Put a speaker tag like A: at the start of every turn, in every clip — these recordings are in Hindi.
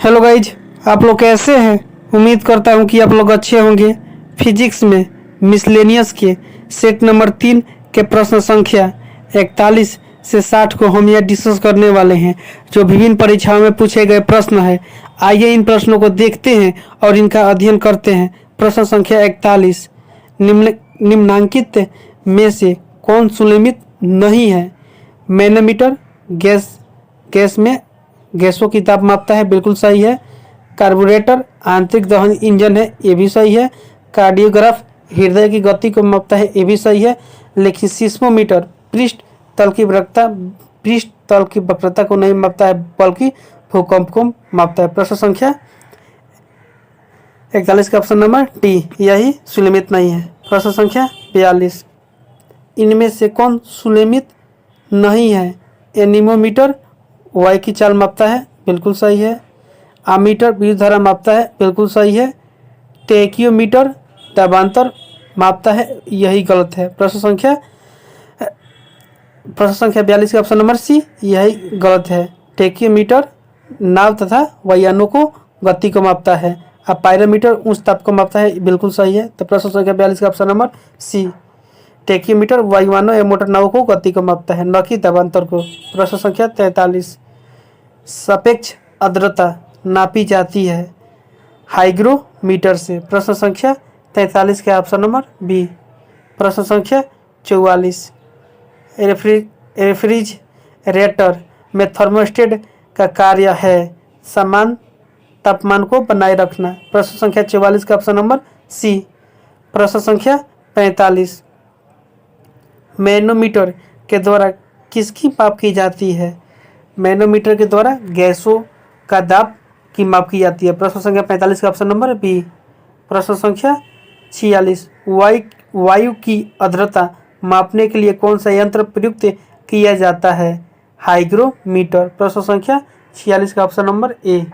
A: हेलो गाइज, आप लोग कैसे हैं। उम्मीद करता हूं कि आप लोग अच्छे होंगे। फिजिक्स में मिसलेनियस के सेट नंबर 3 के प्रश्न संख्या 41 से 60 को हम यह डिस्कस करने वाले हैं, जो विभिन्न परीक्षाओं में पूछे गए प्रश्न है। आइए इन प्रश्नों को देखते हैं और इनका अध्ययन करते हैं। प्रश्न संख्या 41, निम्नांकित में से कौन सुनियमित नहीं है। मैनोमीटर गैस में गैसों की ताप मापता है, बिल्कुल सही है। कार्बोरेटर आंतरिक दहन इंजन है, ये भी सही है। कार्डियोग्राफ हृदय की गति को मापता है, ये भी सही है। लेकिन सिस्मोमीटर पृष्ठ तल की वक्रता को नहीं मापता है, बल्कि भूकंप को मापता है। प्रश्न संख्या 41 का ऑप्शन नंबर डी यही सुनियमित नहीं है। प्रश्न संख्या 42, इनमें से कौन सुनियमित नहीं है। एनीमोमीटर वायु की चाल मापता है, बिल्कुल सही है। आमीटर विद्युत धारा मापता है, बिल्कुल सही है। टेकियोमीटर दाबांतर मापता है, यही गलत है। प्रश्न संख्या 42 का ऑप्शन नंबर सी यही गलत है। टेकियोमीटर नाव तथा वायुयानों को गति को मापता है। अब पायरोमीटर उच्च ताप को मापता है, बिल्कुल सही है। तो प्रश्न संख्या 42 का ऑप्शन नंबर सी, टेकियोमीटर वायुयानों या मोटर नावों को गति को मापता है, न कि दाबांतर को। प्रश्न संख्या 43, सापेक्ष आर्द्रता नापी जाती है हाइग्रोमीटर से। प्रश्न संख्या 43 के ऑप्शन नंबर बी। प्रश्न संख्या 44, रेफ्रिजरेटर में थर्मोस्टेट का कार्य है समान तापमान को बनाए रखना। प्रश्न संख्या 44 का ऑप्शन नंबर सी। प्रश्न संख्या 45, मैनोमीटर के द्वारा किसकी माप की जाती है। मैनोमीटर के द्वारा गैसों का दाब की माप की जाती है। प्रश्न संख्या 45 का ऑप्शन नंबर बी। प्रश्न संख्या 46, वायु की आर्द्रता मापने के लिए कौन सा यंत्र प्रयुक्त किया जाता है। हाइग्रोमीटर। प्रश्न संख्या 46 का ऑप्शन नंबर ए।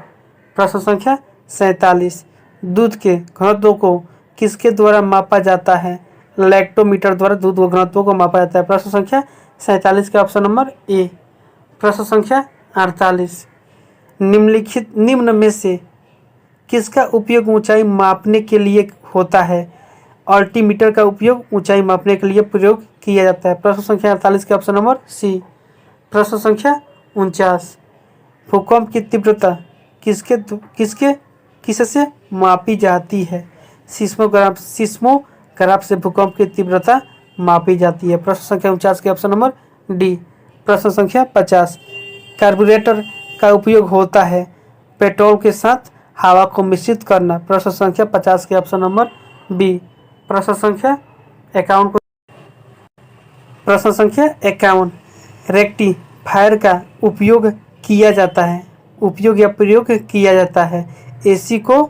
A: प्रश्न संख्या 47, दूध के घनत्व को किसके द्वारा मापा जाता है। लैक्टोमीटर द्वारा दूध घनत्व को मापा जाता है। प्रश्न संख्या 47 का ऑप्शन नंबर ए। प्रश्न संख्या 48, निम्न में से किसका उपयोग ऊंचाई मापने के लिए होता है। अल्टीमीटर का उपयोग ऊंचाई मापने के लिए प्रयोग किया जाता है। प्रश्न संख्या 48 का ऑप्शन नंबर सी। प्रश्न संख्या 49, भूकंप की तीव्रता किससे मापी जाती है। सिस्मोग्राफ से भूकंप की तीव्रता मापी जाती है। प्रश्न संख्या 49 के ऑप्शन नंबर डी। प्रश्न संख्या 50, कार्बोरेटर का उपयोग होता है पेट्रोल के साथ हवा को मिश्रित करना। प्रश्न संख्या 50 के ऑप्शन नंबर बी। प्रश्न संख्या 51, रेक्टिफायर का उपयोग किया जाता है एसी को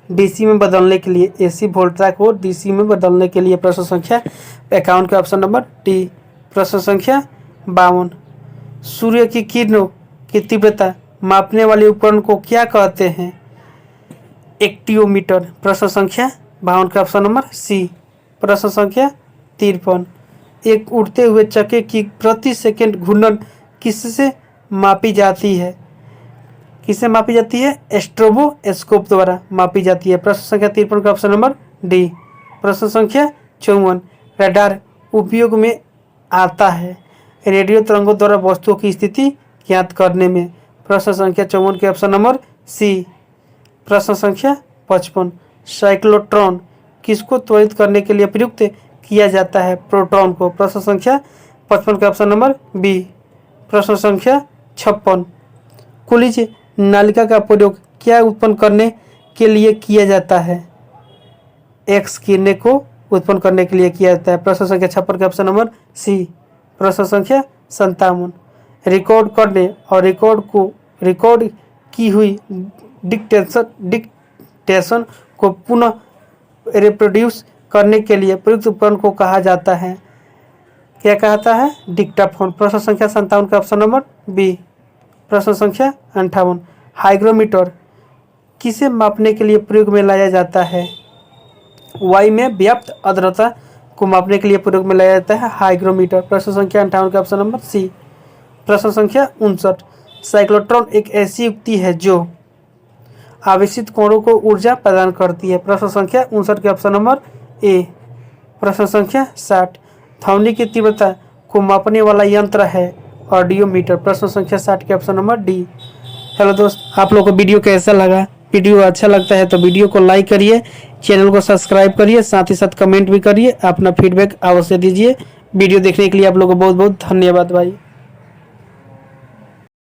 A: डीसी में बदलने के लिए, एसी वोल्टेज को डीसी में बदलने के लिए। प्रश्न संख्या 51 का ऑप्शन नंबर डी। प्रश्न संख्या 52, सूर्य की किरणों की तीव्रता मापने वाले उपकरण को क्या कहते हैं। एक्टियोमीटर। प्रश्न संख्या 52 का ऑप्शन नंबर सी। प्रश्न संख्या 53, एक उड़ते हुए चक्के की प्रति सेकंड घूर्णन किससे मापी जाती है। स्ट्रोबोस्कोप द्वारा मापी जाती है। प्रश्न संख्या 53 का ऑप्शन नंबर डी। प्रश्न संख्या 54, रडार उपयोग में आता है रेडियो तरंगों द्वारा वस्तुओं की स्थिति ज्ञात करने में। प्रश्न संख्या 54 के ऑप्शन नंबर सी। प्रश्न संख्या 55, साइक्लोट्रॉन किसको त्वरित करने के लिए प्रयुक्त किया जाता है। प्रोटॉन को। प्रश्न संख्या 55 का ऑप्शन नंबर बी। प्रश्न संख्या 56, कुलिज नालिका का प्रयोग क्या उत्पन्न करने के लिए किया जाता है। एक्स किरणें को उत्पन्न करने के लिए किया जाता है। प्रश्न संख्या 56 का ऑप्शन नंबर सी। प्रश्न संख्या 57, रिकॉर्ड करने और रिकॉर्ड की हुई डिक्टेशन को पुनः रिप्रोड्यूस करने के लिए प्रयुक्त उपकरण को कहा जाता है। क्या कहता है। डिक्टाफोन। प्रश्न संख्या 57 का ऑप्शन नंबर बी। प्रश्न संख्या 58, हाइग्रोमीटर किसे मापने के लिए प्रयोग में लाया जाता है। वायु में व्याप्त आर्द्रता को मापने के लिए प्रयोग में लाया जाता है हाइग्रोमीटर। प्रश्न संख्या 58 का ऑप्शन नंबर सी। प्रश्न संख्या 59, साइक्लोट्रॉन एक ऐसी युक्ति है जो आवेशित कोणों को ऊर्जा प्रदान करती है? प्रश्न संख्या 59 के ऑप्शन नंबर ए। प्रश्न संख्या 60, ध्वनि की तीव्रता को मापने वाला यंत्र है ऑडियोमीटर। प्रश्न संख्या 60 के ऑप्शन नंबर डी। हेलो दोस्त, आप लोग को वीडियो कैसा लगा? वीडियो अच्छा लगता है तो वीडियो को लाइक करिए, चैनल को सब्सक्राइब करिए, साथ ही साथ कमेंट भी करिए, अपना फीडबैक अवश्य दीजिए। वीडियो देखने के लिए आप लोग को बहुत बहुत धन्यवाद भाई।